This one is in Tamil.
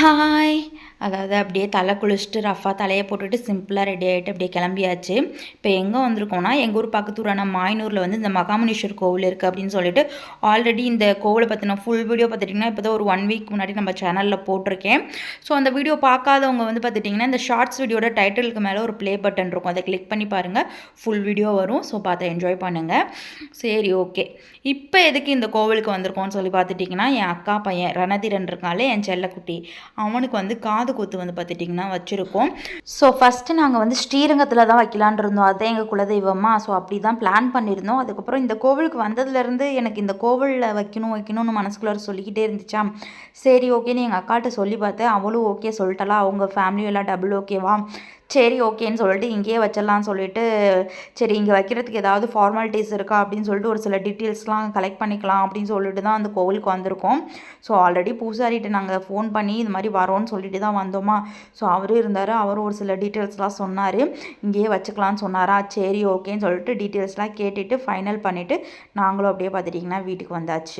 ஹாய். அதாவது அப்படியே தலை குளிச்சுட்டு ரஃபாக தலையை போட்டுட்டு சிம்பிளாக ரெடி ஆகிட்டு அப்படியே கிளம்பியாச்சு. இப்போ எங்கே வந்திருக்கோம்னா, எங்கள் ஊர் பக்கத்தூரான மாயனூரில் வந்து இந்த மகாமணீஸ்வர் கோவில் இருக்குது அப்படின்னு சொல்லிட்டு ஆல்ரெடி இந்த கோவிலை பற்றின ஃபுல் வீடியோ பார்த்துட்டிங்கன்னா இப்போ தான் ஒரு 1 வீக் முன்னாடி நம்ம சேனலில் போட்டிருக்கேன். ஸோ அந்த வீடியோ பார்க்காதவங்க வந்து பார்த்துட்டிங்கன்னா இந்த ஷார்ட்ஸ் வீடியோட டைட்டிலுக்கு மேலே ஒரு ப்ளே பட்டன் இருக்கும், அதை கிளிக் பண்ணி பாருங்கள், ஃபுல் வீடியோ வரும். ஸோ பார்த்து என்ஜாய் பண்ணுங்கள். சரி, ஓகே. இப்போ எதுக்கு இந்த கோவிலுக்கு வந்திருக்கோம்னு சொல்லி பார்த்துட்டிங்கன்னா, என் அக்கா பையன் ரணதீரன் இருக்காலே, என் செல்லக்குட்டி, அவனுக்கு வந்து காது குத்து வந்து பார்த்துட்டிங்கன்னா வச்சுருக்கோம். ஸோ ஃபஸ்ட்டு நாங்கள் வந்து ஸ்ரீரங்கத்தில் தான் வைக்கலான் இருந்தோம், அதுதான் எங்கள் குலதெய்வமா. ஸோ அப்படி தான் பிளான் பண்ணியிருந்தோம். அதுக்கப்புறம் இந்த கோவிலுக்கு வந்ததுலேருந்து எனக்கு இந்த கோவிலில் வைக்கணும்னு மனசுக்குள்ளே சொல்லிக்கிட்டே இருந்துச்சா. சரி, ஓகேன்னு எங்கள் அக்காட்ட சொல்லி பார்த்தேன், அவளும் ஓகே சொல்லிட்டலாம். அவங்க ஃபேமிலியும் எல்லாம் டபுள் ஓகேவா, சரி ஓகேன்னு சொல்லிட்டு இங்கேயே வச்சிடலான்னு சொல்லிட்டு, சரி இங்கே வைக்கிறதுக்கு ஏதாவது ஃபார்மாலிட்டிஸ் இருக்கா அப்படின்னு சொல்லிட்டு ஒரு சில டீட்டெயில்ஸ்லாம் கலெக்ட் பண்ணிக்கலாம் அப்படின்னு சொல்லிட்டு தான் அந்த கோவிலுக்கு வந்திருக்கோம். ஸோ ஆல்ரெடி பூசாரிட்டு நாங்கள் ஃபோன் பண்ணி இது மாதிரி வரோன்னு சொல்லிட்டு தான் வந்தோமா. ஸோ அவரும் இருந்தார், அவரும் ஒரு சில டீட்டெயில்ஸ்லாம் சொன்னார், இங்கேயே வச்சுக்கலான்னு சொன்னாரா. சரி ஓகேன்னு சொல்லிட்டு டீட்டெயில்ஸ்லாம் கேட்டுட்டு ஃபைனல் பண்ணிவிட்டு நாங்களும் அப்படியே பார்த்துட்டிங்கன்னா வீட்டுக்கு வந்தாச்சு.